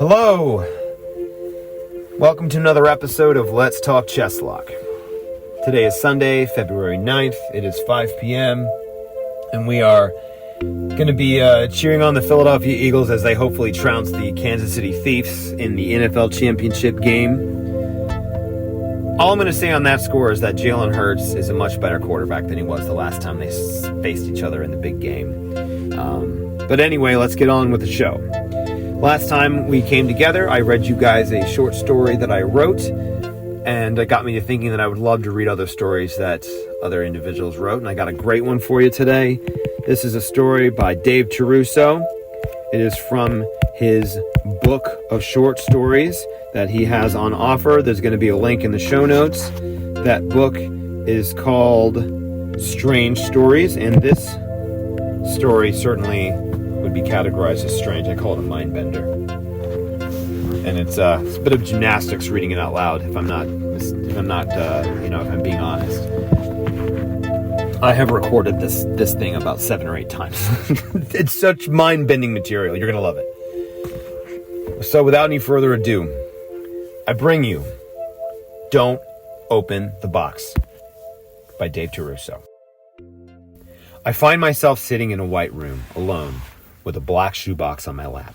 Hello! Welcome to another episode of Let's Talk Chess Lock. Today is Sunday, February 9th. It is 5 p.m. and we are going to be cheering on the Philadelphia Eagles as they hopefully trounce the Kansas City Chiefs in the NFL championship game. All I'm going to say on that score is that Jalen Hurts is a much better quarterback than he was the last time they faced each other in the big game. But anyway, let's get on with the show. Last time we came together, I read you guys a short story that I wrote, and it got me to thinking that I would love to read other stories that other individuals wrote, and I got a great one for you today. This is a story by Dave Terruso. It is from his book of short stories that he has on offer. There's going to be a link in the show notes. That book is called Strange Stories, and this story certainly would be categorized as strange. I call it a mind bender. And it's a bit of gymnastics reading it out loud, if I'm being honest. I have recorded this thing about 7 or 8 times. It's such mind-bending material. You're going to love it. So without any further ado, I bring you Don't Open the Box by Dave Terruso. I find myself sitting in a white room, alone, with a black shoebox on my lap.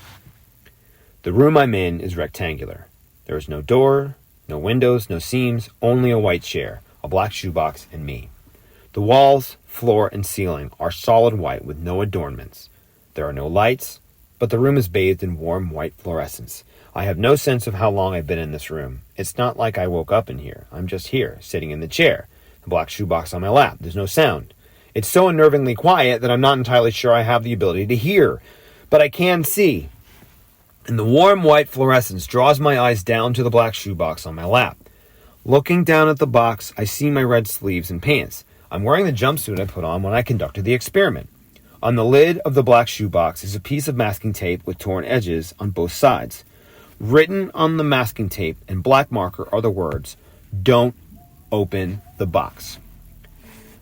The room I'm in is rectangular. There is no door, no windows, no seams, only a white chair, a black shoebox, and me. The walls, floor, and ceiling are solid white with no adornments. There are no lights, but the room is bathed in warm white fluorescence. I have no sense of how long I've been in this room. It's not like I woke up in here. I'm just here, sitting in the chair, the black shoebox on my lap. There's no sound. It's so unnervingly quiet that I'm not entirely sure I have the ability to hear, but I can see. And the warm white fluorescence draws my eyes down to the black shoebox on my lap. Looking down at the box, I see my red sleeves and pants. I'm wearing the jumpsuit I put on when I conducted the experiment. On the lid of the black shoebox is a piece of masking tape with torn edges on both sides. Written on the masking tape in black marker are the words, "Don't open the box."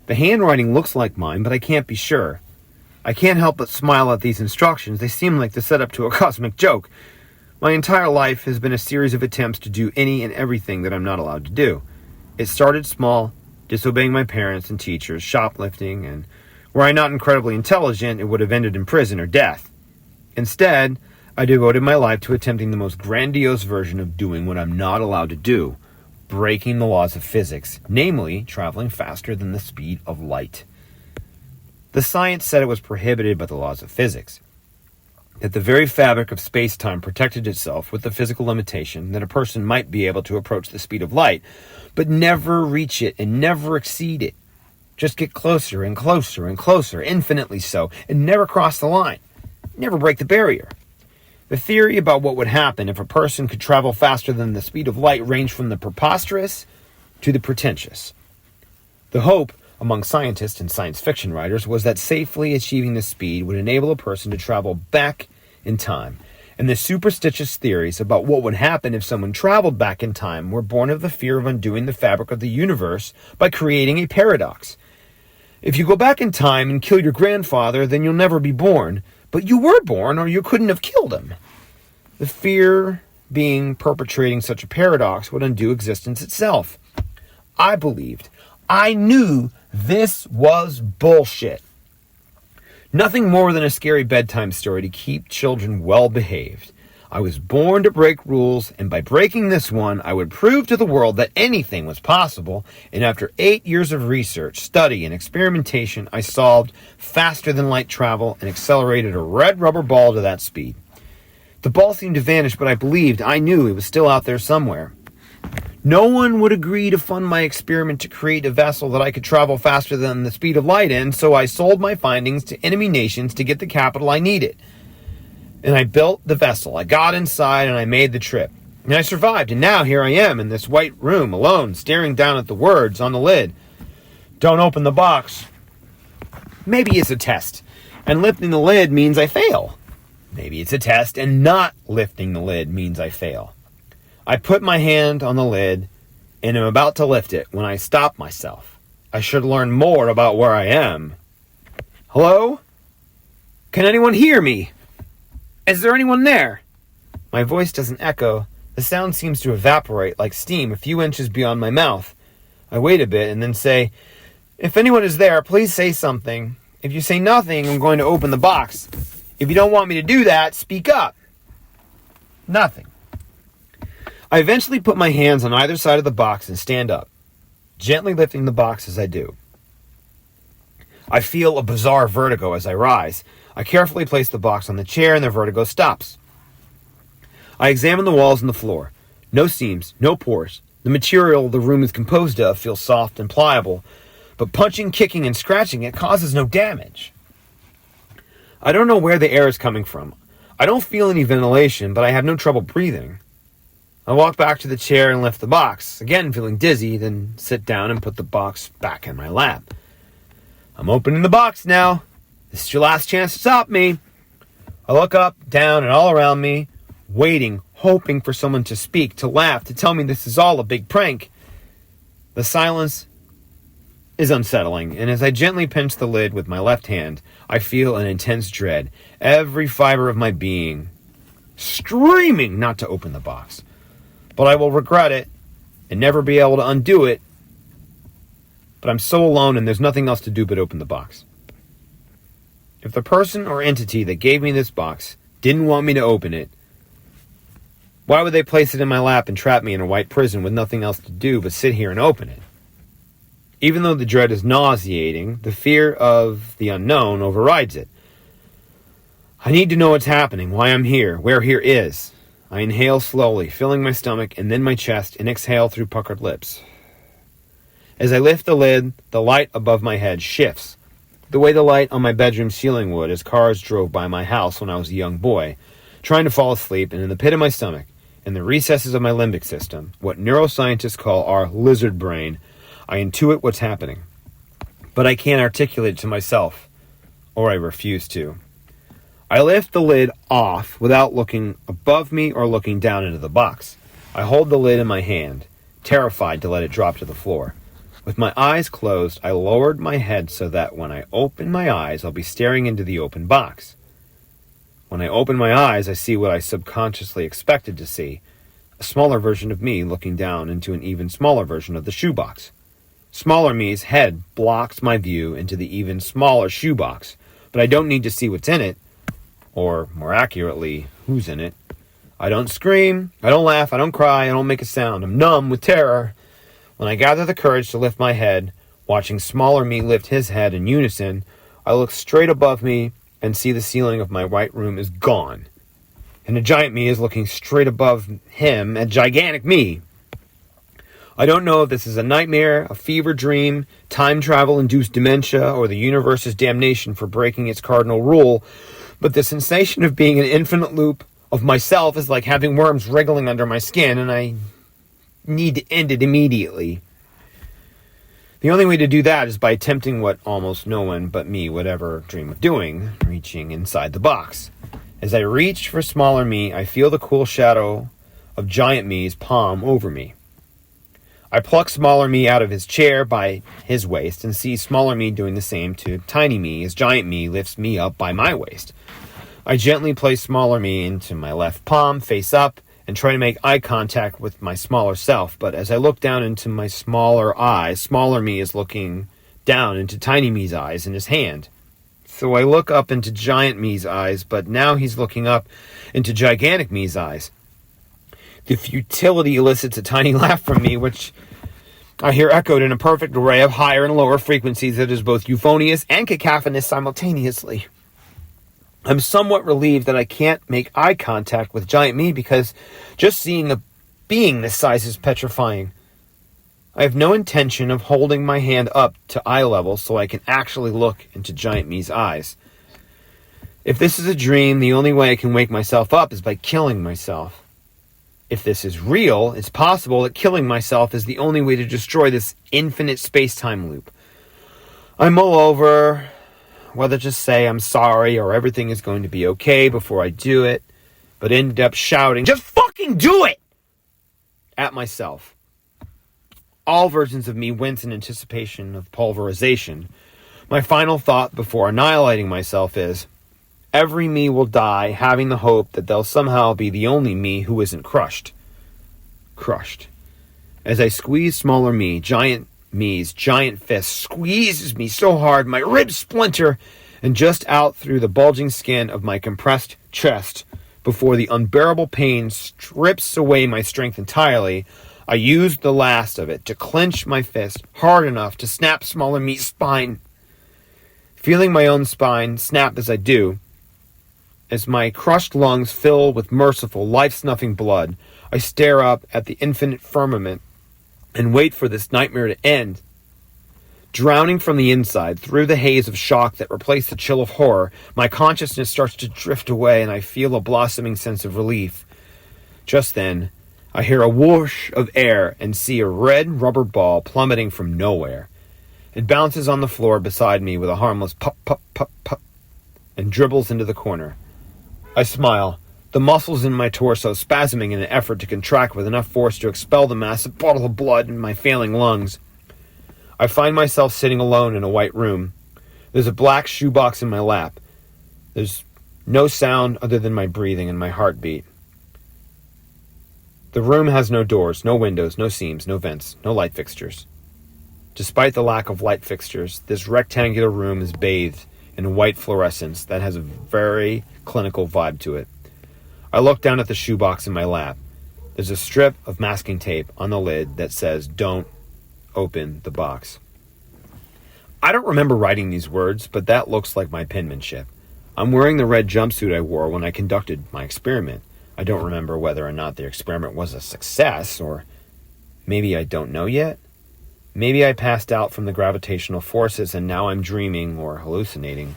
The handwriting looks like mine, but I can't be sure. I can't help but smile at these instructions. They seem like the setup to a cosmic joke. My entire life has been a series of attempts to do any and everything that I'm not allowed to do. It started small, disobeying my parents and teachers, shoplifting, and were I not incredibly intelligent, it would have ended in prison or death. Instead, I devoted my life to attempting the most grandiose version of doing what I'm not allowed to do. Breaking the laws of physics, namely traveling faster than the speed of light. The science said it was prohibited by the laws of physics, that the very fabric of space-time protected itself with the physical limitation that a person might be able to approach the speed of light, but never reach it and never exceed it. Just get closer and closer and closer, infinitely so, and never cross the line. Never break the barrier. The theory about what would happen if a person could travel faster than the speed of light ranged from the preposterous to the pretentious. The hope among scientists and science fiction writers was that safely achieving this speed would enable a person to travel back in time. And the superstitious theories about what would happen if someone traveled back in time were born of the fear of undoing the fabric of the universe by creating a paradox. If you go back in time and kill your grandfather, then you'll never be born. But you were born, or you couldn't have killed him. The fear being perpetrating such a paradox would undo existence itself. I knew this was bullshit. Nothing more than a scary bedtime story to keep children well behaved. I was born to break rules, and by breaking this one, I would prove to the world that anything was possible, and after 8 years of research, study, and experimentation, I solved faster-than-light travel and accelerated a red rubber ball to that speed. The ball seemed to vanish, but I knew it was still out there somewhere. No one would agree to fund my experiment to create a vessel that I could travel faster than the speed of light in, so I sold my findings to enemy nations to get the capital I needed. And I built the vessel. I got inside and I made the trip. And I survived, and now here I am in this white room, alone, staring down at the words on the lid. Don't open the box. Maybe it's a test, and lifting the lid means I fail. Maybe it's a test, and not lifting the lid means I fail. I put my hand on the lid, and am about to lift it when I stop myself. I should learn more about where I am. Hello? Can anyone hear me? Is there anyone there? My voice doesn't echo. The sound seems to evaporate like steam a few inches beyond my mouth. I wait a bit and then say, "If anyone is there, please say something. If you say nothing, I'm going to open the box. If you don't want me to do that, speak up." Nothing. I eventually put my hands on either side of the box and stand up, gently lifting the box as I do. I feel a bizarre vertigo as I rise. I carefully place the box on the chair and the vertigo stops. I examine the walls and the floor. No seams, no pores. The material the room is composed of feels soft and pliable, but punching, kicking, and scratching it causes no damage. I don't know where the air is coming from. I don't feel any ventilation, but I have no trouble breathing. I walk back to the chair and lift the box, again feeling dizzy, then sit down and put the box back in my lap. I'm opening the box now. This is your last chance to stop me. I look up, down, and all around me, waiting, hoping for someone to speak, to laugh, to tell me this is all a big prank. The silence is unsettling, and as I gently pinch the lid with my left hand, I feel an intense dread, every fiber of my being screaming not to open the box. But I will regret it and never be able to undo it. But I'm so alone and there's nothing else to do but open the box. If the person or entity that gave me this box didn't want me to open it, why would they place it in my lap and trap me in a white prison with nothing else to do but sit here and open it? Even though the dread is nauseating, the fear of the unknown overrides it. I need to know what's happening, why I'm here, where here is. I inhale slowly, filling my stomach and then my chest, and exhale through puckered lips. As I lift the lid, the light above my head shifts, the way the light on my bedroom ceiling would as cars drove by my house when I was a young boy, trying to fall asleep, and in the pit of my stomach, in the recesses of my limbic system, what neuroscientists call our lizard brain, I intuit what's happening. But I can't articulate it to myself, or I refuse to. I lift the lid off without looking above me or looking down into the box. I hold the lid in my hand, terrified to let it drop to the floor. With my eyes closed, I lowered my head so that when I open my eyes, I'll be staring into the open box. When I open my eyes, I see what I subconsciously expected to see, a smaller version of me looking down into an even smaller version of the shoebox. Smaller me's head blocks my view into the even smaller shoebox, but I don't need to see what's in it, or more accurately, who's in it. I don't scream, I don't laugh, I don't cry, I don't make a sound. I'm numb with terror. When I gather the courage to lift my head, watching smaller me lift his head in unison, I look straight above me and see the ceiling of my white room is gone. And the giant me is looking straight above him at gigantic me. I don't know if this is a nightmare, a fever dream, time travel-induced dementia, or the universe's damnation for breaking its cardinal rule, but the sensation of being an infinite loop of myself is like having worms wriggling under my skin, and I need to end it immediately. The only way to do that is by attempting what almost no one but me would ever dream of doing, reaching inside the box. As I reach for smaller me, I feel the cool shadow of giant me's palm over me. I pluck smaller me out of his chair by his waist and see smaller me doing the same to tiny me as giant me lifts me up by my waist. I gently place smaller me into my left palm, face up, and try to make eye contact with my smaller self, but as I look down into my smaller eyes, smaller me is looking down into tiny me's eyes in his hand. So I look up into giant me's eyes, but now he's looking up into gigantic me's eyes. The futility elicits a tiny laugh from me, which I hear echoed in a perfect array of higher and lower frequencies that is both euphonious and cacophonous simultaneously. I'm somewhat relieved that I can't make eye contact with giant me because just seeing a being this size is petrifying. I have no intention of holding my hand up to eye level so I can actually look into giant me's eyes. If this is a dream, the only way I can wake myself up is by killing myself. If this is real, it's possible that killing myself is the only way to destroy this infinite space-time loop. I mull over whether to say I'm sorry or everything is going to be okay before I do it, but ended up shouting, "Just fucking do it!" at myself. All versions of me wince in anticipation of pulverization. My final thought before annihilating myself is, Every me will die, having the hope that they'll somehow be the only me who isn't crushed. Crushed. As I squeeze smaller me, giant me's giant fist squeezes me so hard my ribs splinter, and just out through the bulging skin of my compressed chest, before the unbearable pain strips away my strength entirely, I use the last of it to clench my fist hard enough to snap smaller me's spine. Feeling my own spine snap as I do, as my crushed lungs fill with merciful, life-snuffing blood, I stare up at the infinite firmament and wait for this nightmare to end. Drowning from the inside, through the haze of shock that replaced the chill of horror, my consciousness starts to drift away and I feel a blossoming sense of relief. Just then, I hear a whoosh of air and see a red rubber ball plummeting from nowhere. It bounces on the floor beside me with a harmless pop, pop, pop, pop, and dribbles into the corner. I smile, the muscles in my torso spasming in an effort to contract with enough force to expel the massive bottle of blood in my failing lungs. I find myself sitting alone in a white room. There's a black shoebox in my lap. There's no sound other than my breathing and my heartbeat. The room has no doors, no windows, no seams, no vents, no light fixtures. Despite the lack of light fixtures, this rectangular room is bathed in white fluorescence that has a very clinical vibe to it. I look down at the shoebox in my lap. There's a strip of masking tape on the lid that says, "Don't open the box." I don't remember writing these words, but that looks like my penmanship. I'm wearing the red jumpsuit I wore when I conducted my experiment. I don't remember whether or not the experiment was a success, or maybe I don't know yet. Maybe I passed out from the gravitational forces and now I'm dreaming or hallucinating.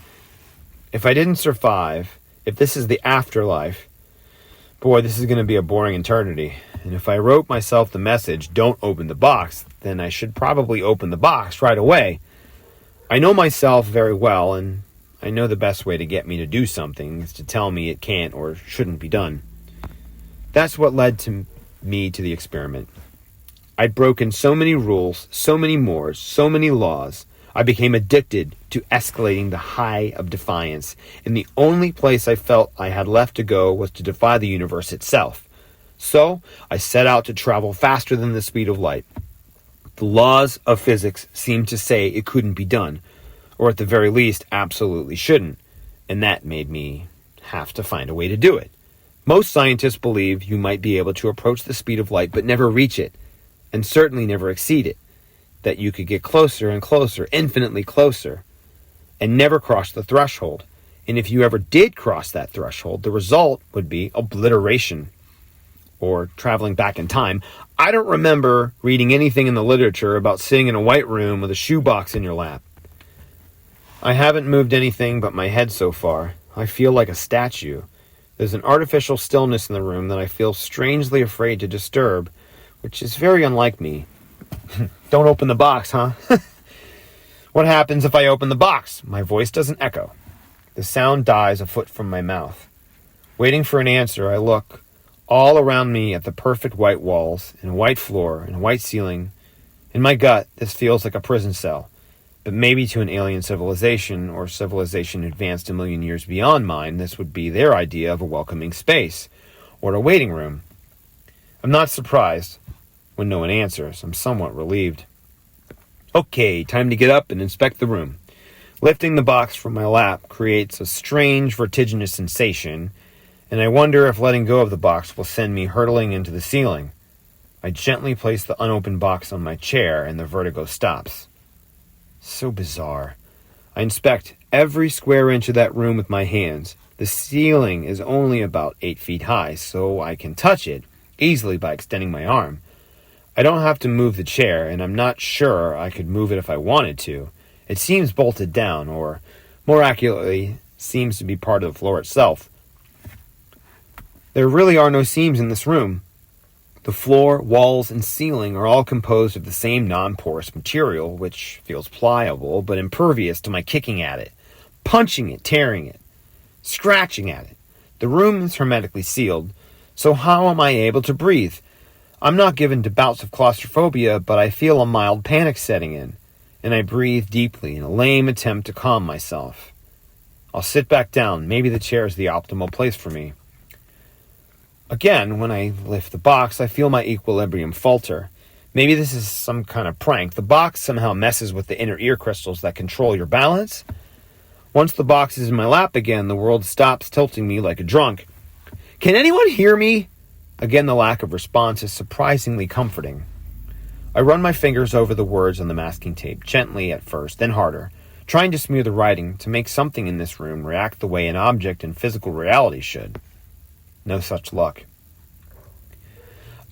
If I didn't survive, if this is the afterlife, boy, this is going to be a boring eternity. And if I wrote myself the message, "Don't open the box," then I should probably open the box right away. I know myself very well, and I know the best way to get me to do something is to tell me it can't or shouldn't be done. That's what led me to the experiment. I'd broken so many rules, so many mores, so many laws. I became addicted to escalating the high of defiance, and the only place I felt I had left to go was to defy the universe itself. So I set out to travel faster than the speed of light. The laws of physics seemed to say it couldn't be done, or at the very least, absolutely shouldn't, and that made me have to find a way to do it. Most scientists believe you might be able to approach the speed of light but never reach it, and certainly never exceed it, that you could get closer and closer, infinitely closer, and never cross the threshold. And if you ever did cross that threshold, the result would be obliteration, or traveling back in time. I don't remember reading anything in the literature about sitting in a white room with a shoebox in your lap. I haven't moved anything but my head so far. I feel like a statue. There's an artificial stillness in the room that I feel strangely afraid to disturb, which is very unlike me. Don't open the box, huh? What happens if I open the box? My voice doesn't echo. The sound dies a foot from my mouth. Waiting for an answer, I look all around me at the perfect white walls and white floor and white ceiling. In my gut, this feels like a prison cell, but maybe to an alien civilization or civilization advanced a million years beyond mine, this would be their idea of a welcoming space or a waiting room. I'm not surprised when no one answers. I'm somewhat relieved. Okay, time to get up and inspect the room. Lifting the box from my lap creates a strange vertiginous sensation, and I wonder if letting go of the box will send me hurtling into the ceiling. I gently place the unopened box on my chair, and the vertigo stops. So bizarre. I inspect every square inch of that room with my hands. The ceiling is only about 8 feet high, so I can touch it easily by extending my arm. I don't have to move the chair, and I'm not sure I could move it if I wanted to. It seems bolted down, or more accurately, seems to be part of the floor itself. There really are no seams in this room. The floor, walls, and ceiling are all composed of the same non-porous material, which feels pliable but impervious to my kicking at it, punching it, tearing it, scratching at it. The room is hermetically sealed, so how am I able to breathe? I'm not given to bouts of claustrophobia, but I feel a mild panic setting in, and I breathe deeply in a lame attempt to calm myself. I'll sit back down. Maybe the chair is the optimal place for me. Again, when I lift the box, I feel my equilibrium falter. Maybe this is some kind of prank. The box somehow messes with the inner ear crystals that control your balance. Once the box is in my lap again, the world stops tilting me like a drunk. Can anyone hear me? Again, the lack of response is surprisingly comforting. I run my fingers over the words on the masking tape, gently at first, then harder, trying to smear the writing to make something in this room react the way an object in physical reality should. No such luck.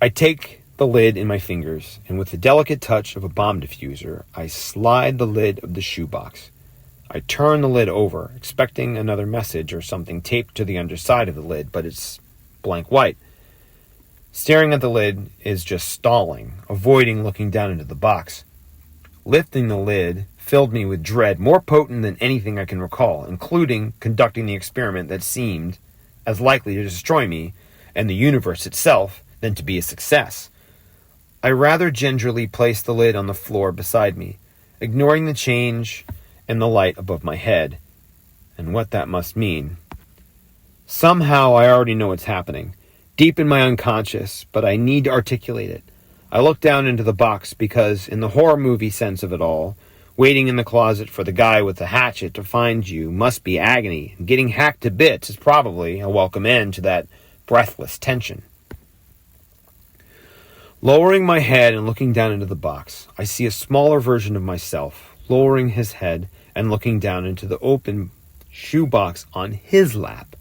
I take the lid in my fingers, and with the delicate touch of a bomb diffuser, I slide the lid of the shoebox. I turn the lid over, expecting another message or something taped to the underside of the lid, but it's blank white. Staring at the lid is just stalling, avoiding looking down into the box. Lifting the lid filled me with dread more potent than anything I can recall, including conducting the experiment that seemed as likely to destroy me and the universe itself than to be a success. I rather gingerly placed the lid on the floor beside me, ignoring the change and the light above my head, and what that must mean. Somehow I already know what's happening, deep in my unconscious, but I need to articulate it. I look down into the box because, in the horror movie sense of it all, waiting in the closet for the guy with the hatchet to find you must be agony, and getting hacked to bits is probably a welcome end to that breathless tension. Lowering my head and looking down into the box, I see a smaller version of myself, lowering his head and looking down into the open shoebox on his lap.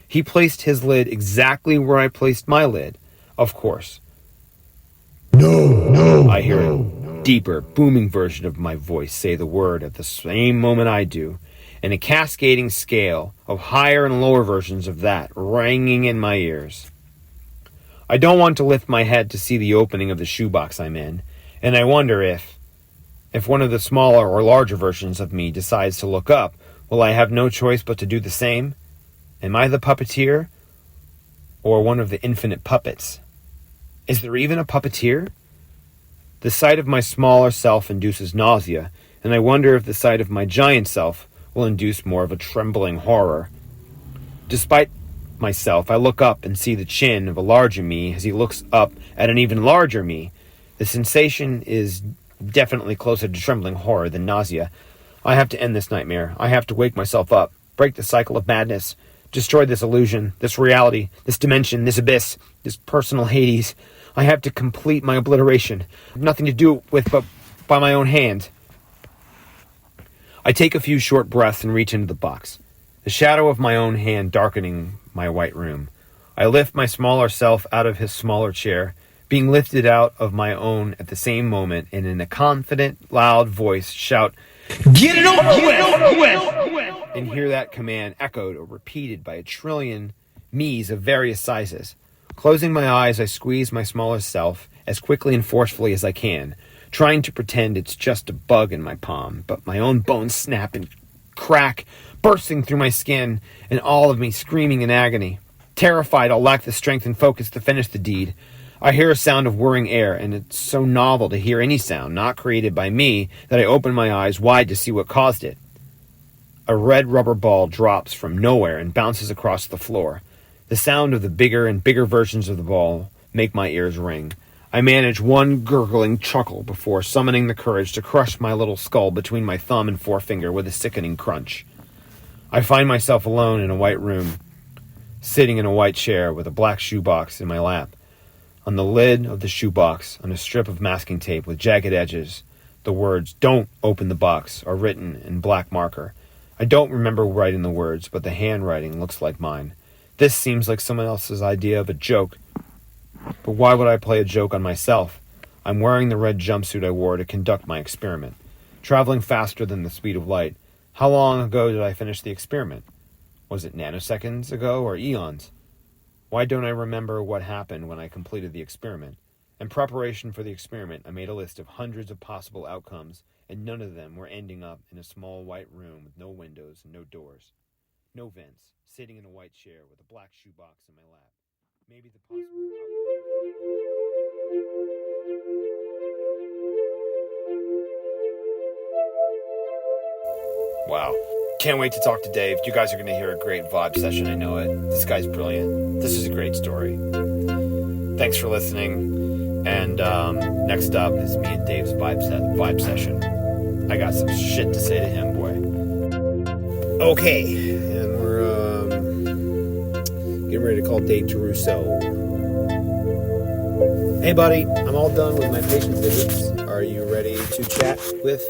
He placed his lid exactly where I placed my lid, of course. No, I hear a deeper, booming version of my voice say the word at the same moment I do, and a cascading scale of higher and lower versions of that ringing in my ears. I don't want to lift my head to see the opening of the shoebox I'm in, and I wonder if one of the smaller or larger versions of me decides to look up, will I have no choice but to do the same? Am I the puppeteer, or one of the infinite puppets? Is there even a puppeteer? The sight of my smaller self induces nausea, and I wonder if the sight of my giant self will induce more of a trembling horror. Despite myself, I look up and see the chin of a larger me as he looks up at an even larger me. The sensation is definitely closer to trembling horror than nausea. I have to end this nightmare. I have to wake myself up, break the cycle of madness, destroy this illusion, this reality, this dimension, this abyss, this personal Hades. I have to complete my obliteration. Nothing to do with but by my own hand. I take a few short breaths and reach into the box, the shadow of my own hand darkening my white room. I lift my smaller self out of his smaller chair, being lifted out of my own at the same moment, and in a confident, loud voice shout, "Get it over with!" And hear that command echoed or repeated by a trillion me's of various sizes. Closing my eyes, I squeeze my smaller self as quickly and forcefully as I can, trying to pretend it's just a bug in my palm, but my own bones snap and crack, bursting through my skin, and all of me screaming in agony. Terrified, I'll lack the strength and focus to finish the deed. I hear a sound of whirring air, and it's so novel to hear any sound not created by me that I open my eyes wide to see what caused it. A red rubber ball drops from nowhere and bounces across the floor. The sound of the bigger and bigger versions of the ball make my ears ring. I manage one gurgling chuckle before summoning the courage to crush my little skull between my thumb and forefinger with a sickening crunch. I find myself alone in a white room, sitting in a white chair with a black shoebox in my lap. On the lid of the shoebox, on a strip of masking tape with jagged edges, the words, "Don't open the box," are written in black marker. I don't remember writing the words, but the handwriting looks like mine. This seems like someone else's idea of a joke. But why would I play a joke on myself? I'm wearing the red jumpsuit I wore to conduct my experiment, traveling faster than the speed of light. How long ago did I finish the experiment? Was it nanoseconds ago or eons? Why don't I remember what happened when I completed the experiment? In preparation for the experiment, I made a list of hundreds of possible outcomes, and none of them were ending up in a small white room with no windows and no doors, no vents, sitting in a white chair with a black shoebox in my lap. Maybe the possible outcome... Wow. Can't wait to talk to Dave. You guys are going to hear a great vibe session. I know it. This guy's brilliant. This is a great story. Thanks for listening. And next up is me and Dave's vibe session. I got some shit to say to him, boy. Okay. And we're getting ready to call Dave Terruso. Hey, buddy. I'm all done with my patient visits. Are you ready to chat with?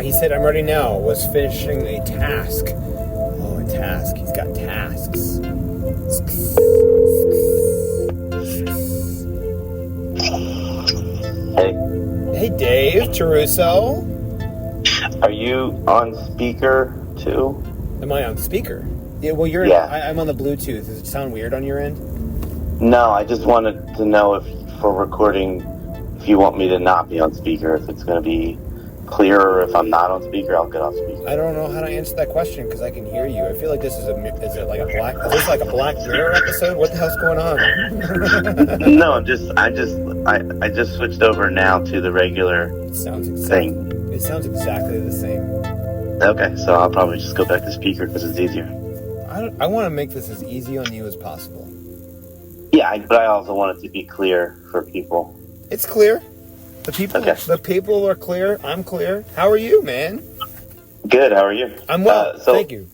He said, I'm ready now. Was finishing a task. Oh, a task. He's got tasks. Hey, Dave Terruso. Are you on speaker too? Am I on speaker? Yeah, well, I'm on the Bluetooth. Does it sound weird on your end? No, I just wanted to know if for recording, if you want me to not be on speaker, if it's going to be clearer. If I'm not on speaker, I'll get off speaker. I don't know how to answer that question because I can hear you. I feel like this is like a Black Mirror episode? What the hell's going on? No, I just switched over now to the regular thing. It sounds exactly the same. Okay, so I'll probably just go back to speaker because it's easier. I want to make this as easy on you as possible. Yeah, but I also want it to be clear for people. It's clear. The people are clear. I'm clear. How are you, man? Good. How are you? I'm well. Thank you.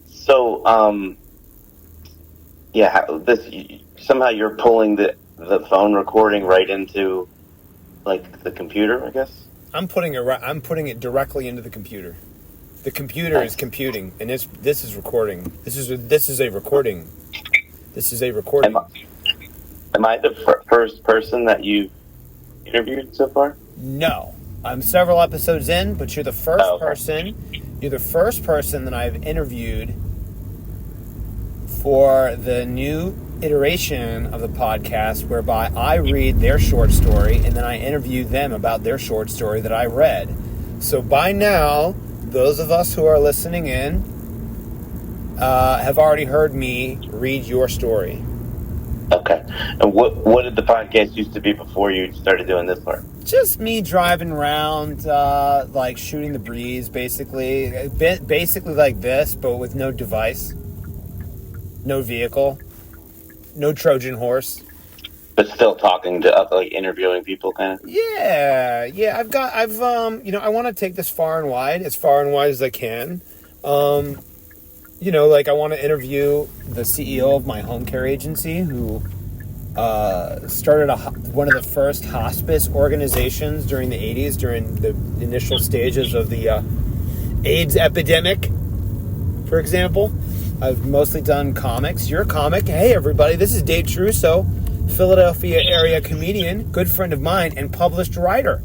So, somehow you're pulling the phone recording right into, like, the computer, I guess. I'm putting it directly into the computer. The computer is computing, and this is recording. This is a recording. This is a recording. Am I the first person that you've interviewed so far? No, I'm several episodes in, but you're the first person. You're the first person that I've interviewed for the new iteration of the podcast, whereby I read their short story and then I interview them about their short story that I read. So by now, those of us who are listening in have already heard me read your story. Okay. And what did the podcast used to be before you started doing this part? Just me driving around, like shooting the breeze, basically. Basically like this, but with no device, no vehicle, no Trojan horse. But still talking to, like, interviewing people, kind of? Yeah. I want to take this far and wide as I can. Like I want to interview the CEO of my home care agency who started one of the first hospice organizations during the 80s, during the initial stages of the AIDS epidemic, for example. I've mostly done comics. You're a comic. Hey, everybody, this is Dave Terruso, Philadelphia area comedian, good friend of mine, and published writer.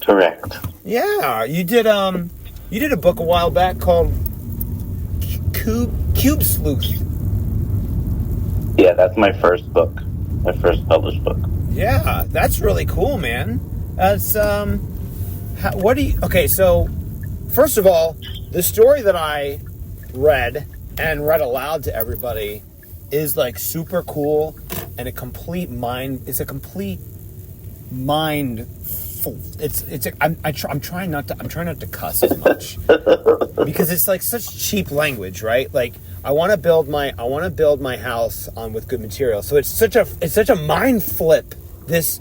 Correct. Yeah, you did a book a while back called Cube Sleuth. Yeah, that's my first book. My first published book. Yeah, that's really cool, man. That's so first of all, the story that I read aloud to everybody is like super cool and I'm trying not to cuss as much because it's like such cheap language, right? Like I want to build my house with good material. So it's such a mind flip. This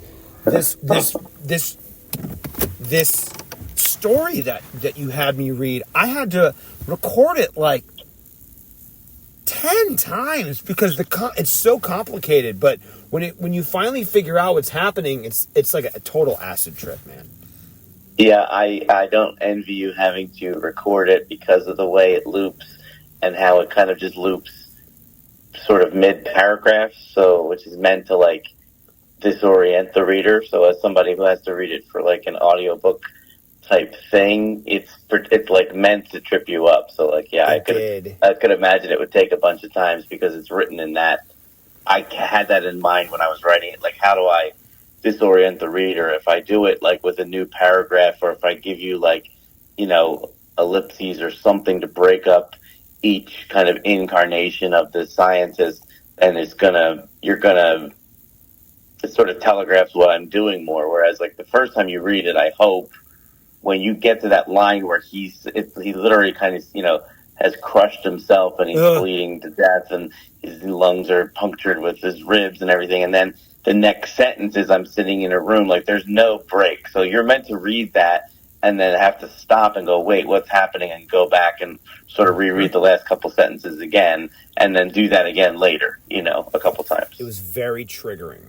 story that you had me read. I had to record it like 10 times because it's so complicated, but when you finally figure out what's happening, it's like a total acid trip, man. Yeah, I don't envy you having to record it because of the way it loops and how it kind of just loops sort of mid-paragraph, which is meant to like disorient the reader. So as somebody who has to read it for like an audiobook type thing, it's like meant to trip you up. So like, yeah, I could imagine it would take a bunch of times because it's written in that. I had that in mind when I was writing it. Like, how do I disorient the reader if I do it like with a new paragraph, or if I give you like, ellipses or something to break up each kind of incarnation of the scientist, and you're gonna it sort of telegraphs what I'm doing more. Whereas like the first time you read it, I hope when you get to that line where he literally kind of, has crushed himself and he's bleeding to death and his lungs are punctured with his ribs and everything. And then the next sentence is I'm sitting in a room, like there's no break. So you're meant to read that and then have to stop and go, wait, what's happening? And go back and sort of reread the last couple sentences again and then do that again later, a couple times. It was very triggering.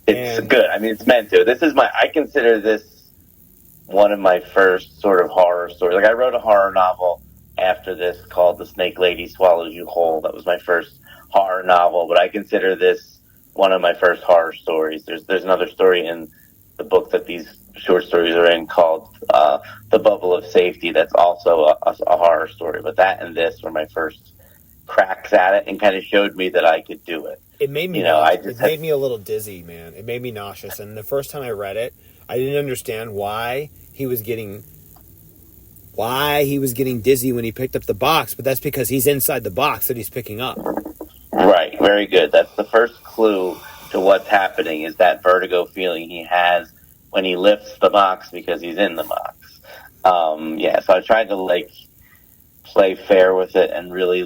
It's good. I mean, it's meant to. I consider this one of my first sort of horror stories. Like I wrote a horror novel after this called The Snake Lady Swallows You Whole. That was my first horror novel, but I consider this one of my first horror stories. There's another story in the book that these short stories are in called The Bubble of Safety. That's also a horror story, but that and this were my first cracks at it and kind of showed me that I could do it. It made me it made me a little dizzy, man. It made me nauseous. And the first time I read it, I didn't understand why he was getting dizzy when he picked up the box, but that's because he's inside the box that he's picking up. Right, very good. That's the first clue to what's happening, is that vertigo feeling he has when he lifts the box because he's in the box. So I tried to play fair with it and really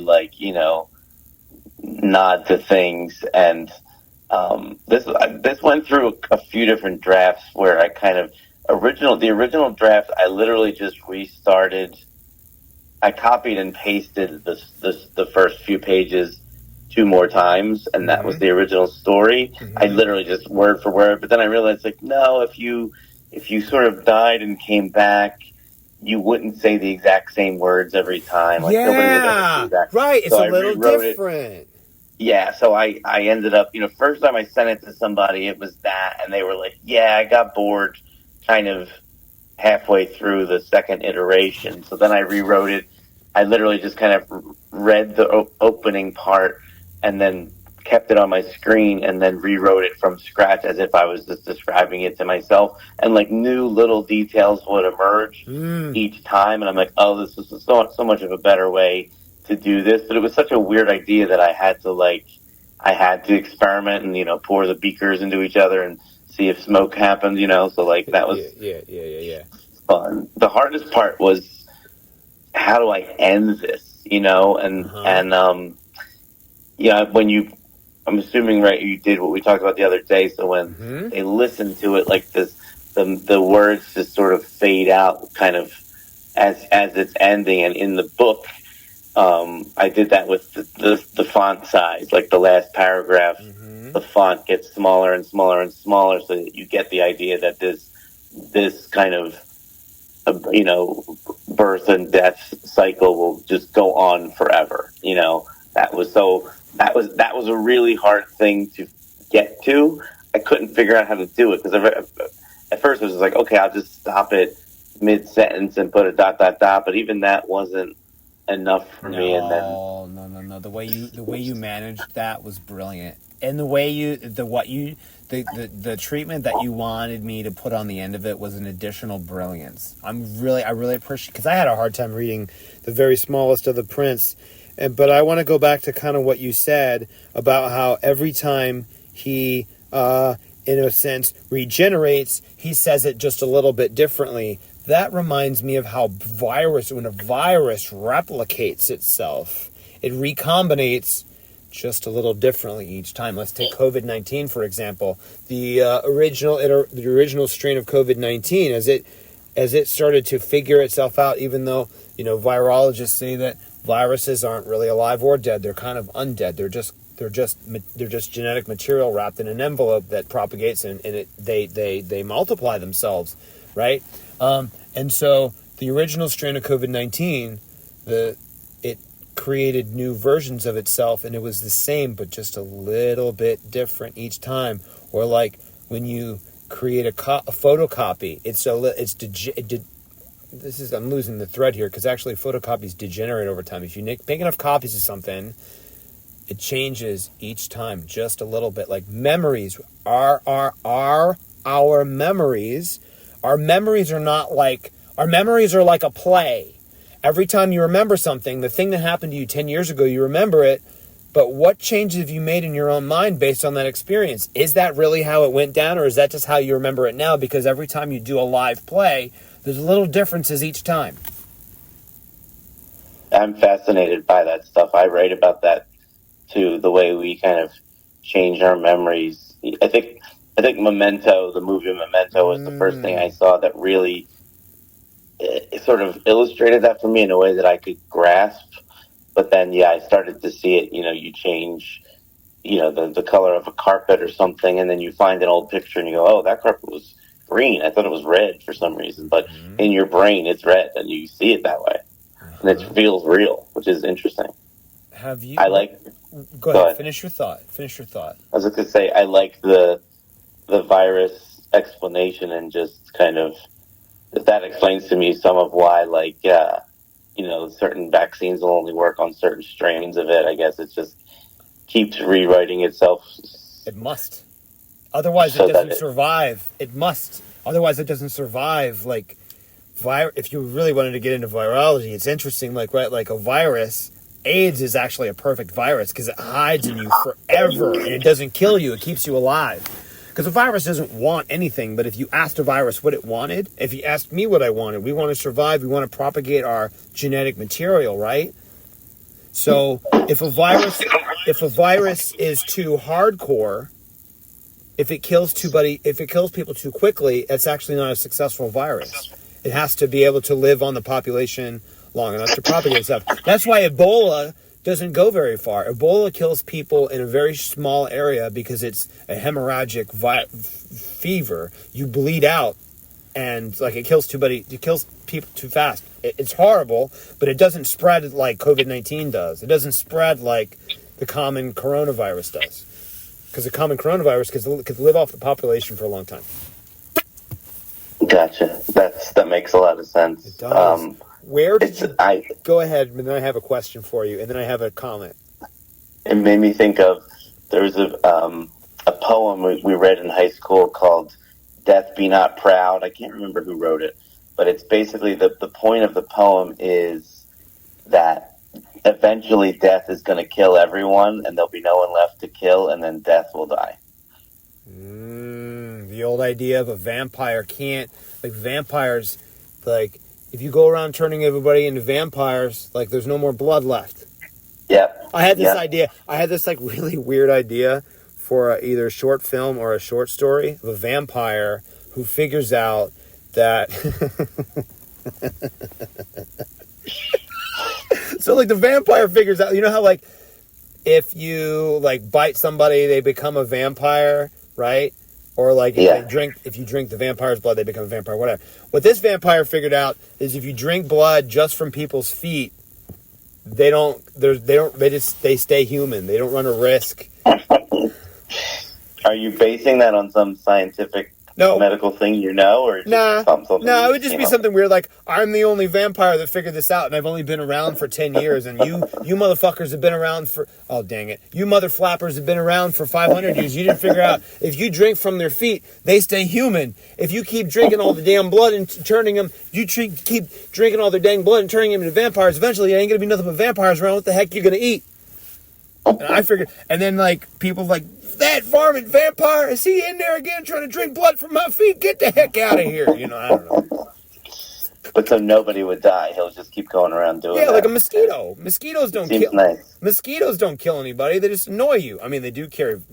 nod to things. And this went through a few different drafts where I kind of the original draft, I literally just restarted. I copied and pasted the first few pages 2 more times, and that was the original story. Mm-hmm. I literally just word for word, but then I realized no, if you sort of died and came back, you wouldn't say the exact same words every time. Nobody would ever do that. Right. It's a little different. Yeah, so I ended up, first time I sent it to somebody, it was that, and they were like, yeah, I got bored kind of halfway through the second iteration. So then I rewrote it. I literally just kind of read the opening part and then kept it on my screen and then rewrote it from scratch as if I was just describing it to myself. And new little details would emerge each time. And I'm like, oh, this is so much of a better way to do this. But it was such a weird idea that I had to experiment and, pour the beakers into each other and see if smoke happened, so that was fun. The hardest part was, how do I end this, when I'm assuming, right, you did what we talked about the other day, so when they listen to it like this, the words just sort of fade out kind of as it's ending. And in the book, I did that with the font size, like the last paragraph, the font gets smaller and smaller and smaller, so that you get the idea that this kind of birth and death cycle will just go on forever. That was a really hard thing to get to. I couldn't figure out how to do it because at first it was like, okay, I'll just stop it mid sentence and put a ... But even that wasn't enough for me. And then no. The way you managed that was brilliant. And the way the treatment that you wanted me to put on the end of it was an additional brilliance. I really appreciate, because I had a hard time reading the very smallest of the prints. But I want to go back to kind of what you said about how every time he, in a sense, regenerates, he says it just a little bit differently. That reminds me of how when a virus replicates itself, it recombinates just a little differently each time. Let's take COVID-19, for example. The original strain of COVID-19, as it started to figure itself out, even though, virologists say that viruses aren't really alive or dead. They're kind of undead. They're just genetic material wrapped in an envelope that propagates and they multiply themselves, right? And so the original strain of COVID-19, it created new versions of itself, and it was the same but just a little bit different each time. Or like when you create a photocopy, I'm losing the thread here, because actually photocopies degenerate over time. If you make enough copies of something, it changes each time just a little bit. Like memories are our memories. Our memories are not like, our memories are like a play. Every time you remember something, the thing that happened to you 10 years ago, you remember it, But what changes have you made in your own mind based on that experience? Is that really how it went down, or is that just how you remember it now? Because every time you do a live play, there's little differences each time. I'm fascinated by that stuff. I write about that too, the way we kind of change our memories. I think Memento, the movie Memento, was the first thing I saw that really sort of illustrated that for me in a way that I could grasp. But then, I started to see it. You change, the color of a carpet or something, and then you find an old picture and you go, "Oh, that carpet was green. I thought it was red for some reason." But in your brain, it's red, and you see it that way, and it feels real, which is interesting. Have you? Go ahead. Finish your thought. I was just going to say, I like the virus explanation, and just kind of that explains to me some of why, certain vaccines will only work on certain strains of it. I guess it just keeps rewriting itself. It must. Otherwise, it doesn't survive. It must. Otherwise, it doesn't survive. If you really wanted to get into virology, it's interesting. Like a virus, AIDS is actually a perfect virus because it hides in you forever and it doesn't kill you. It keeps you alive. Because a virus doesn't want anything, but if you asked a virus what it wanted, if you asked me what I wanted, we want to survive, we want to propagate our genetic material, right? So if a virus is too hardcore, if it kills people too quickly, it's actually not a successful virus. It has to be able to live on the population long enough to propagate itself. That's why Ebola doesn't go very far. Ebola kills people in a very small area because it's a hemorrhagic fever. You bleed out, and it kills people too fast. It's horrible, but it doesn't spread like COVID-19 does. It doesn't spread like the common coronavirus does, because the common coronavirus could live off the population for a long time. Gotcha. That makes a lot of sense. It does. Where did you... Go ahead, and then I have a question for you, and then I have a comment. It made me think of... There was a poem we read in high school called Death Be Not Proud. I can't remember who wrote it, but it's basically... The point of the poem is that eventually death is going to kill everyone, and there'll be no one left to kill, and then death will die. The old idea of a vampire can't... vampires... if you go around turning everybody into vampires, there's no more blood left. Yep. I had this idea. I had this really weird idea for either a short film or a short story of a vampire who figures out that. So the vampire figures out. You know how if you bite somebody, they become a vampire, right? Or if you drink the vampire's blood, they become a vampire, whatever. What this vampire figured out is if you drink blood just from people's feet, they stay human. They don't run a risk. Are you basing that on some scientific medical thing or something? No, it would just be something weird I'm the only vampire that figured this out, and I've only been around for 10 years, and you motherfuckers have been around for... Oh, dang it. You mother flappers have been around for 500 years. You didn't figure out if you drink from their feet, they stay human. If you keep drinking all the damn blood and turning them... keep drinking all their dang blood and turning them into vampires, eventually there ain't going to be nothing but vampires around. What the heck you going to eat? And I figured... And then, people that varmint vampire, is he in there again trying to drink blood from my feet? Get the heck out of here. I don't know. But so nobody would die. He'll just keep going around doing that. Yeah, like a mosquito. Mosquitoes don't kill. Nice. Mosquitoes don't kill anybody. They just annoy you. I mean, they do carry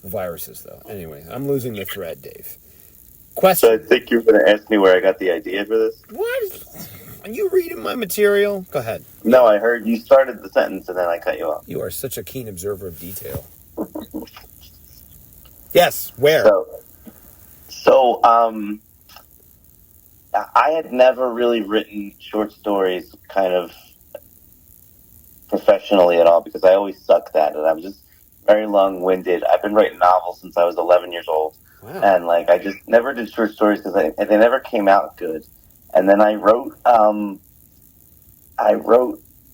viruses, though. Anyway, I'm losing the thread, Dave. Question. So I think you're going to ask me where I got the idea for this. What? Are you reading my material? Go ahead. No, I heard you started the sentence and then I cut you off. You are such a keen observer of detail. Yes, where? So, I had never really written short stories kind of professionally at all because I always sucked at it. I was just very long-winded. I've been writing novels since I was 11 years old. Wow. And I just never did short stories because they never came out good. And then I wrote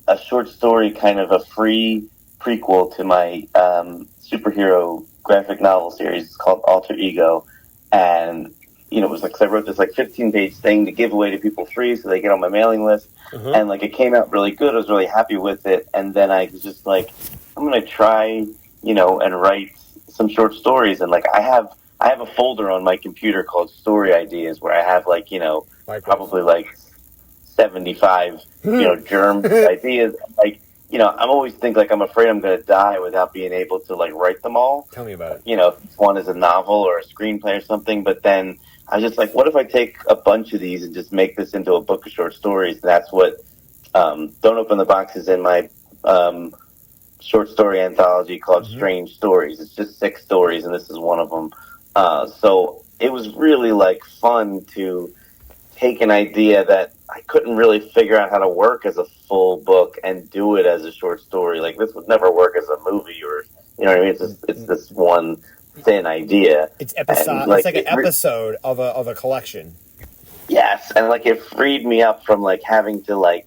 a short story, kind of a free prequel to my superhero graphic novel series. It's called Alter Ego, and it was like, 'cause I wrote this like 15-page thing to give away to people free so they get on my mailing list. And like, it came out really good. I was really happy with it. And then I was just like, I'm going to try, and write some short stories. And like, I have a folder on my computer called Story Ideas where I have like, probably like 75, germ ideas. Like, I'm always think like I'm afraid I'm going to die without being able to like write them all. Tell me about it. If one is a novel or a screenplay or something. But then I was just like, what if I take a bunch of these and just make this into a book of short stories? And that's what Don't Open the Box is in my short story anthology called Strange Stories. It's just 6 stories, and this is one of them. So it was really like fun to take an idea that I couldn't really figure out how to work as a full book and do it as a short story. Like, this would never work as a movie, or you know what I mean? It's this one thin idea. It's episode. It's like an episode of a collection. Yes, and like, it freed me up from like having to like,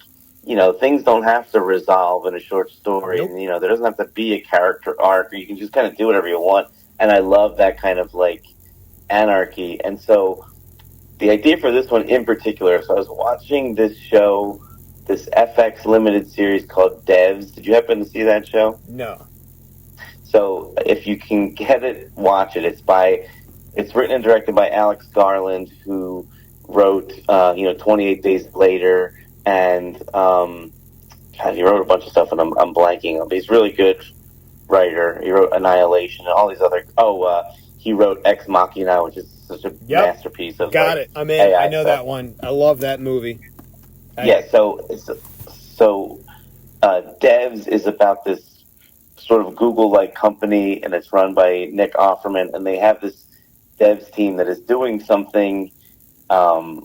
things don't have to resolve in a short story. Nope. And there doesn't have to be a character arc, or you can just kind of do whatever you want. And I love that kind of like anarchy. And so the idea for this one in particular, so I was watching this show, this FX limited series called Devs. Did you happen to see that show? No. So if you can get it, watch it. It's written and directed by Alex Garland, who wrote 28 Days Later, and he wrote a bunch of stuff, and I'm blanking on. But he's a really good writer. He wrote Annihilation and all these other. He wrote Ex Machina, which is such a masterpiece of. Got it. I'm in. I know that one. I love that movie. So Devs is about this sort of Google-like company, and it's run by Nick Offerman, and they have this devs team that is doing something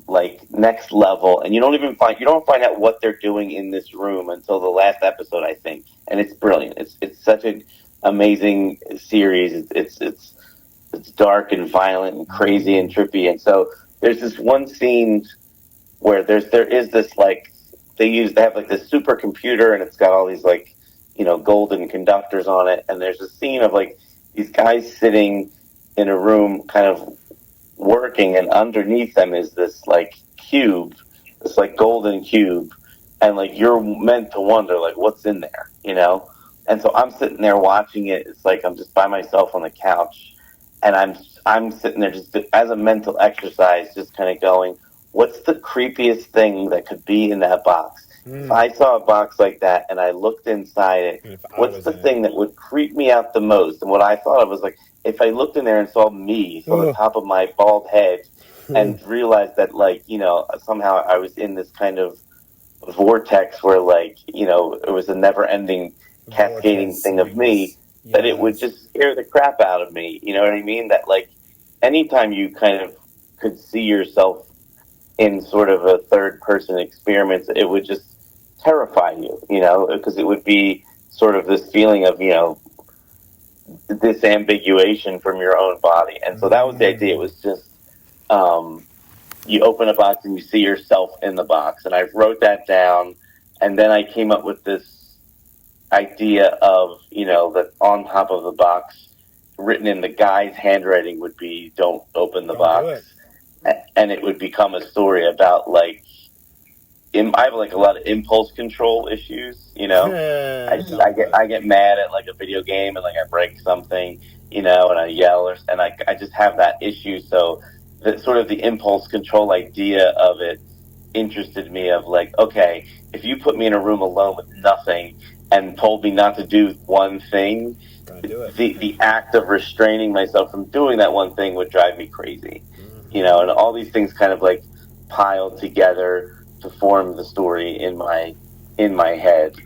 like next level, and you don't find out what they're doing in this room until the last episode, I think, and it's brilliant. It's such an amazing series. It's dark and violent and crazy and trippy, and so there's this one scene where there is this like they have like this supercomputer, and it's got all these like golden conductors on it, and there's a scene of like these guys sitting in a room kind of working, and underneath them is this like cube, this like golden cube, and like you're meant to wonder like what's in there, and so I'm sitting there watching it. It's like I'm just by myself on the couch, and I'm sitting there just as a mental exercise, just kind of going, what's the creepiest thing that could be in that box? If I saw a box like that and I looked inside it, what's the thing that would creep me out the most? And what I thought of was like, if I looked in there and saw me on the top of my bald head and realized that like, somehow I was in this kind of vortex where like, it was a never ending cascading thing of me, that it would just scare the crap out of me. You know what I mean? That like anytime you kind of could see yourself in sort of a third person experience, it would just terrify you, because it would be sort of this feeling of, disambiguation from your own body. And so that was the idea. It was just, you open a box and you see yourself in the box. And I wrote that down, and then I came up with this idea of, that on top of the box, written in the guy's handwriting, would be, "Don't open the box." And it would become a story about like, I have like a lot of impulse control issues, I get mad at like a video game and like I break something, and I yell, and I just have that issue. So that sort of the impulse control idea of it interested me, of like, okay, if you put me in a room alone with nothing and told me not to do one thing, the act of restraining myself from doing that one thing would drive me crazy. And all these things kind of like piled together to form the story in my head.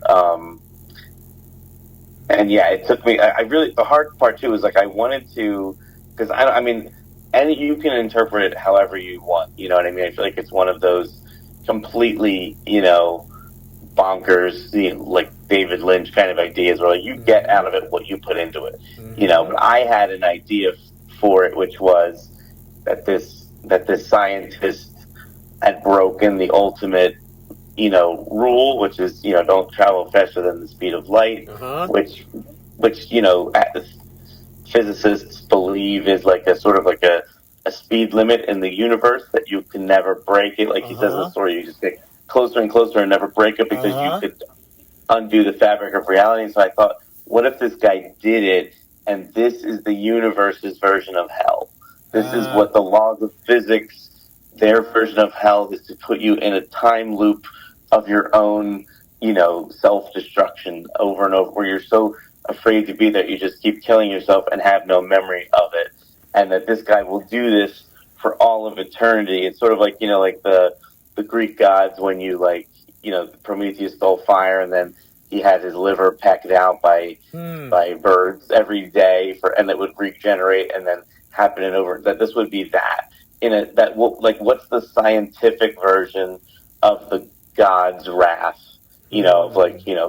And yeah, it took me, the hard part too is like, I wanted to, because and you can interpret it however you want, you know what I mean? I feel like it's one of those completely, bonkers, like David Lynch kind of ideas where like you get out of it what you put into it, but I had an idea for it, which was that this scientist had broken the ultimate, rule, which is, don't travel faster than the speed of light, which physicists believe is like a sort of like a a speed limit in the universe that you can never break it. Like he says in the story, you just get closer and closer and never break it because you could undo the fabric of reality. And so I thought, what if this guy did it, and this is the universe's version of hell? This is what the laws of physics, their version of hell, is to put you in a time loop of your own, self-destruction over and over, where you're so afraid to be there, you just keep killing yourself and have no memory of it. And that this guy will do this for all of eternity. It's sort of like, like the Greek gods, when Prometheus stole fire and then he had his liver pecked out by birds every day and it would regenerate and then happen and over. That this would be that what's the scientific version of the god's wrath?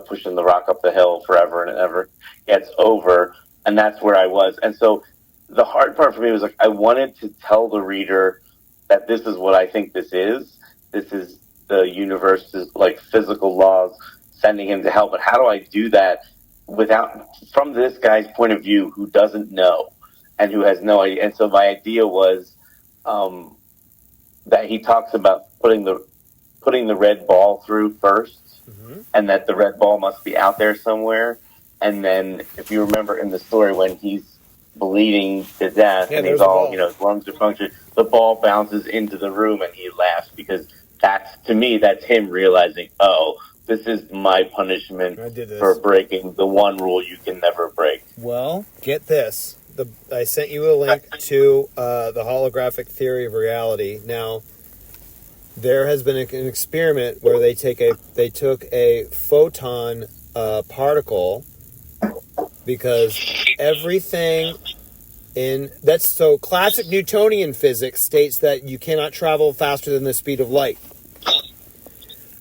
Pushing the rock up the hill forever and it never gets over. And that's where I was. And so the hard part for me was I wanted to tell the reader that this is what I think this is. This is the universe's physical laws sending him to hell. But how do I do that from this guy's point of view, who doesn't know and who has no idea? And so my idea was that he talks about putting the red ball through first, and that the red ball must be out there somewhere. And then, if you remember in the story, when he's bleeding to death and he's all, his lungs are punctured, the ball bounces into the room and he laughs, because that's him realizing, oh, this is my punishment for breaking the one rule you can never break. Well, get this. I sent you a link to the holographic theory of reality. Now, there has been an experiment where they took a photon particle, because everything classic Newtonian physics states that you cannot travel faster than the speed of light.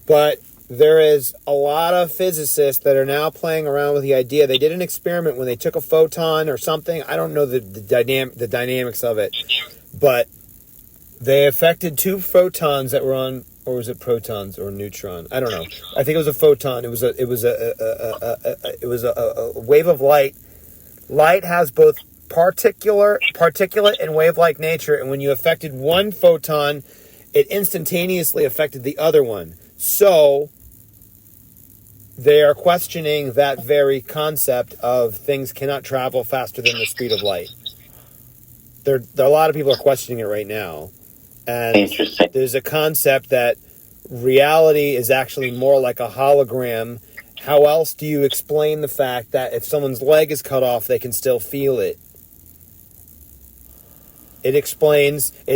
But there is a lot of physicists that are now playing around with the idea. They did an experiment when they took a photon or something. I don't know the dynamics of it, but they affected two photons that were on, or was it protons or neutron? I don't know. I think it was a photon. It was a wave of light. Light has both particulate and wave-like nature, and when you affected one photon, it instantaneously affected the other one. So they are questioning that very concept of things cannot travel faster than the speed of light. There a lot of people are questioning it right now. And interesting. There's a concept that reality is actually more like a hologram. How else do you explain the fact that if someone's leg is cut off, they can still feel it? It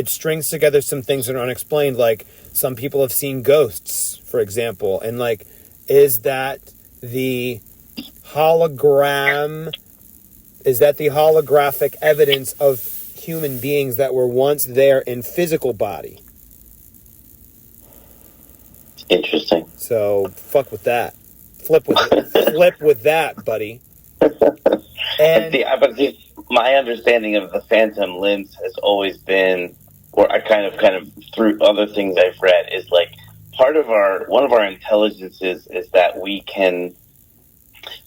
strings together some things that are unexplained, like some people have seen ghosts, for example. And is that the holographic evidence of human beings that were once there in physical body? Interesting. So fuck with that. Flip with that, buddy. And my understanding of the phantom limbs has always been, or I kind of through other things I've read, is one of our intelligences is that we can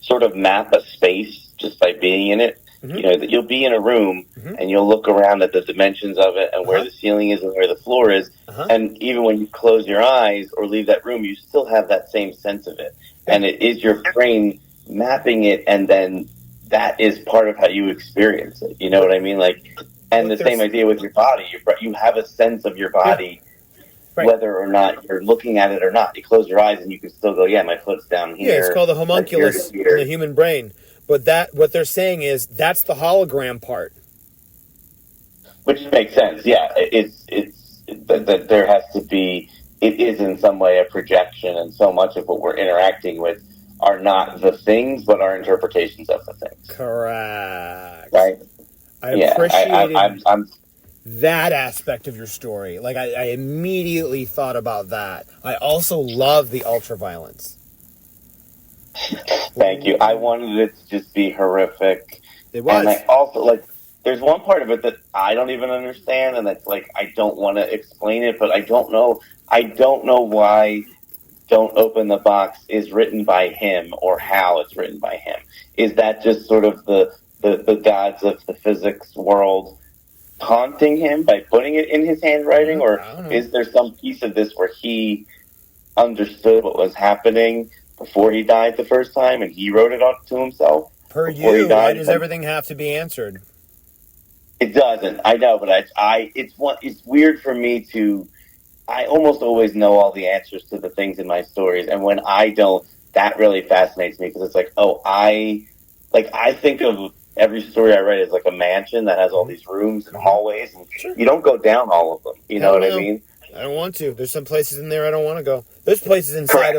sort of map a space just by being in it. Mm-hmm. That you'll be in a room and you'll look around at the dimensions of it and where the ceiling is and where the floor is. And even when you close your eyes or leave that room, you still have that same sense of it. And it is your brain mapping it, and then that is part of how you experience it. You know what I mean? And the same idea with your body. You have a sense of your body, whether or not you're looking at it or not. You close your eyes and you can still go, yeah, my foot's down here. Yeah, it's called the homunculus in the human brain. But what they're saying is that's the hologram part, which makes sense. Yeah, it's that there has to be. It is in some way a projection, and so much of what we're interacting with are not the things, but our interpretations of the things. Correct. Right. I appreciated that aspect of your story. I immediately thought about that. I also love the ultraviolence. Thank you. I wanted it to just be horrific. It was. And I also, there's one part of it that I don't even understand, and that's I don't want to explain it, but I don't know why Don't Open the Box is written by him, or how it's written by him. Is that just sort of the gods of the physics world taunting him by putting it in his handwriting, or I don't know. is there some piece of this where he understood what was happening before he died the first time, and he wrote it off to himself? Per before he you, died? why does everything have to be answered? It doesn't. I know, but it's weird for me to. I almost always know all the answers to the things in my stories, and when I don't, that really fascinates me because it's like, I think of every story I write as like a mansion that has all these rooms and hallways, and Sure. you don't go down all of them. You know what I mean? I don't want to. There's some places in there I don't want to go. There's places inside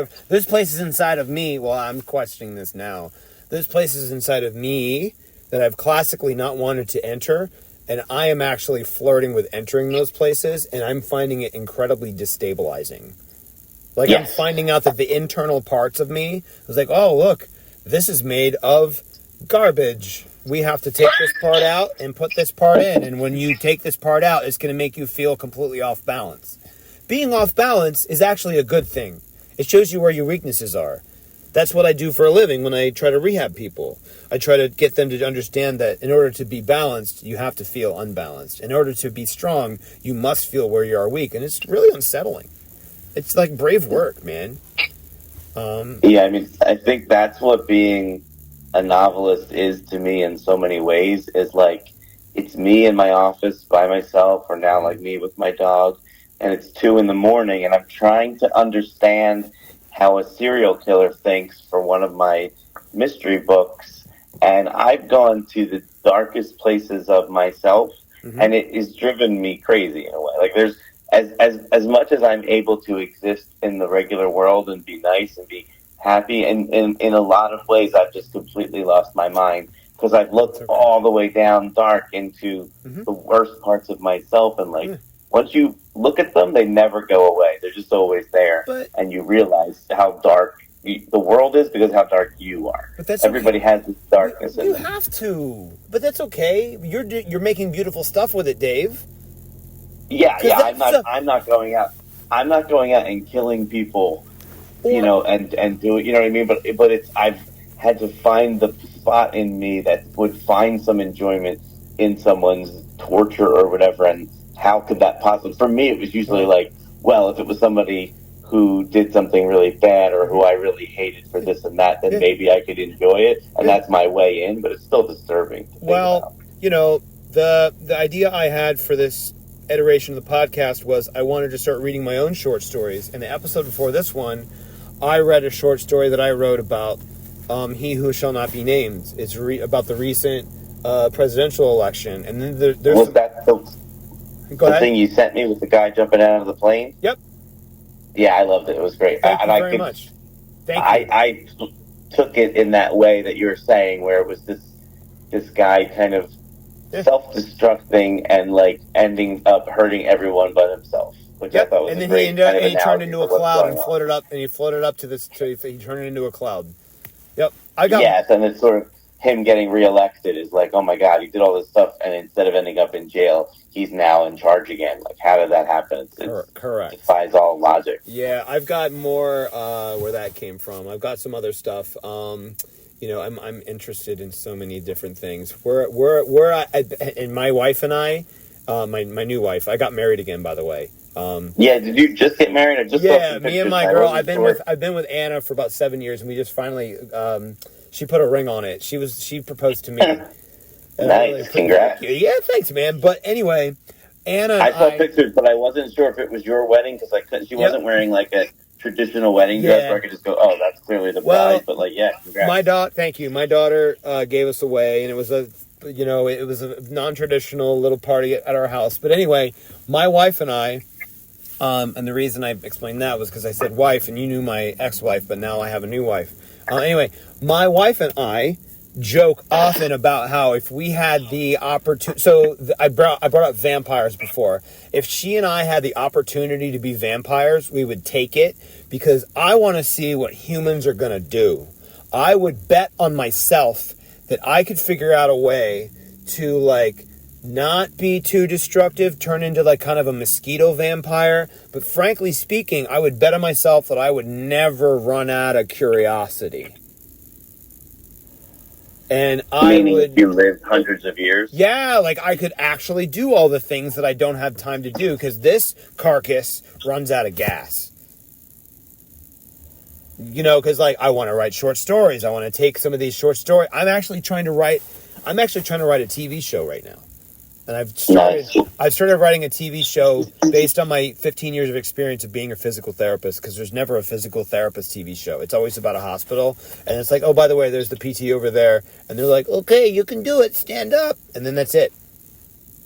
of me. Well, I'm questioning this now. There's places inside of me that I've classically not wanted to enter, and I am actually flirting with entering those places, and I'm finding it incredibly destabilizing. Like, yes. I'm finding out that the internal parts of me was like, oh, look, this is made of garbage. We have to take this part out and put this part in, and when you take this part out, it's going to make you feel completely off balance. Being off balance is actually a good thing. It shows you where your weaknesses are. That's what I do for a living when I try to rehab people. I try to get them to understand that in order to be balanced, you have to feel unbalanced. In order to be strong, you must feel where you are weak. And it's really unsettling. It's like brave work, man. Yeah, I mean, I think that's what being a novelist is to me in so many ways, is like, it's me in my office by myself, or now like me with my dog, and it's 2 a.m, and I'm trying to understand how a serial killer thinks for one of my mystery books, and I've gone to the darkest places of myself, and it has driven me crazy in a way. Like, there's as much as I'm able to exist in the regular world and be nice and be happy, and in a lot of ways I've just completely lost my mind because I've looked all the way down dark into the worst parts of myself, and like once you look at them, they never go away. They're just always there, and you realize how dark the world is because of how dark you are. But that's everybody has this darkness. You have to, but that's okay. You're making beautiful stuff with it, Dave. Yeah. I'm not going out. I'm not going out and killing people, and do it. You know what I mean? But I've had to find the spot in me that would find some enjoyment in someone's torture or whatever, and how could that possibly? For me, it was usually like, well, if it was somebody who did something really bad or who I really hated for this and that, then maybe I could enjoy it, and that's my way in. But it's still disturbing to think about. The idea I had for this iteration of the podcast was I wanted to start reading my own short stories. And the episode before this one, I read a short story that I wrote about He Who Shall Not Be Named. It's about the recent presidential election. And then there's... Was that the thing you sent me with the guy jumping out of the plane? Yep. Yeah, I loved it. It was great. Thank you very much. Thank you. I took it in that way that you were saying, where it was this guy kind of self-destructing and like ending up hurting everyone but himself, which I thought was a great. And then he turned into a cloud and floated up, and he floated up to this. He turned it into a cloud. Yep, Yes, and it's sort of him getting reelected is like, oh my God, he did all this stuff, and instead of ending up in jail, he's now in charge again. Like, how did that happen? Correct. It defies all logic. Yeah, I've got more where that came from. I've got some other stuff. I'm interested in so many different things. And my wife and I, my new wife, I got married again, by the way. Did you just get married? Or just me and my girl. I've been with Anna for about 7 years, and we just finally. She put a ring on it. She proposed to me. Nice, congrats. Yeah, thanks, man. But anyway, Anna. I saw pictures, but I wasn't sure if it was your wedding because she wasn't wearing like a traditional wedding dress where I could just go, oh, that's clearly the bride. But congrats. Thank you. My daughter gave us away, and it was a non-traditional little party at our house. But anyway, my wife and I. And the reason I explained that was because I said wife, and you knew my ex-wife, but now I have a new wife. Anyway, my wife and I joke often about how if we had the opportunity... So I brought up vampires before. If she and I had the opportunity to be vampires, we would take it because I want to see what humans are going to do. I would bet on myself that I could figure out a way to, like... not be too destructive, turn into like kind of a mosquito vampire. But frankly speaking, I would bet on myself that I would never run out of curiosity. And I Meaning would... you lived hundreds of years? Yeah, like I could actually do all the things that I don't have time to do because this carcass runs out of gas. You know, because like I want to write short stories. I want to take some of these short stories. I'm actually trying to write a TV show right now. And I've started writing a TV show based on my 15 years of experience of being a physical therapist, because there's never a physical therapist TV show. It's always about a hospital. And it's like, oh, by the way, there's the PT over there. And they're like, okay, you can do it. Stand up. And then that's it.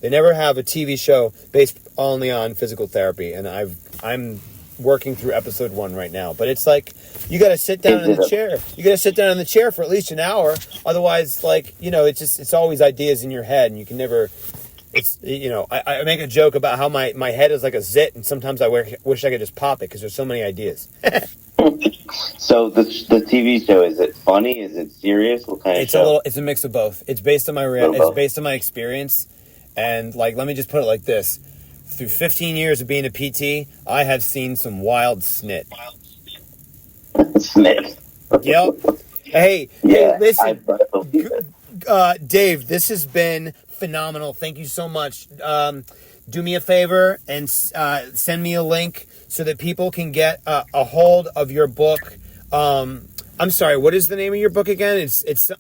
They never have a TV show based only on physical therapy. And I'm working through episode 1 right now. But it's like, you got to sit down in the chair. You got to sit down in the chair for at least an hour. Otherwise, like, you know, it's always ideas in your head, and you can never... It's, you know, I make a joke about how my head is like a zit, and sometimes I wish I could just pop it because there's so many ideas. So the TV show, is it funny? Is it serious? What kind of show? It's a mix of both. It's based on it's based on my experience, and like, let me just put it like this: through 15 years of being a PT, I have seen some wild snit. Snit. Yep. Hey, listen, Dave, this has been phenomenal. Thank you so much. Do me a favor and send me a link so that people can get a hold of your book. I'm sorry, what is the name of your book again? It's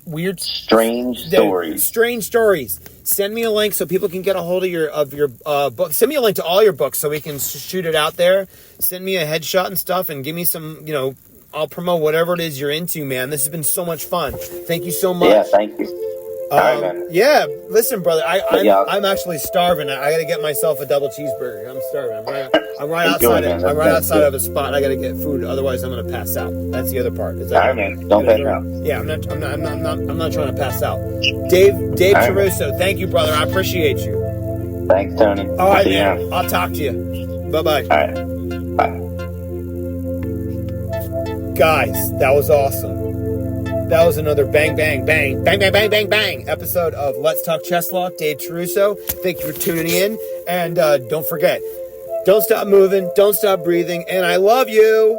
weird, strange stories. Strange stories. Send me a link so people can get a hold of your book. Send me a link to all your books so we can shoot it out there. Send me a headshot and stuff, and give me some, you know, I'll promote whatever it is you're into, man. This has been so much fun. Thank you so much. Yeah, thank you. Yeah, listen, brother. I'm actually starving. I got to get myself a double cheeseburger. I'm starving. I'm right outside of a spot. I got to get food. Otherwise, I'm going to pass out. That's the other part. All right, man. Don't pass out. Yeah, I'm not trying to pass out. Dave Terruso, thank you, brother. I appreciate you. Thanks, Tony. All right, man. I'll talk to you. Bye-bye. All right. Bye. Guys, that was awesome. That was another bang, bang, bang, bang, bang, bang, bang, bang episode of Let's Talk Chess Law. Dave Terruso. Thank you for tuning in. And don't forget, don't stop moving, don't stop breathing, and I love you.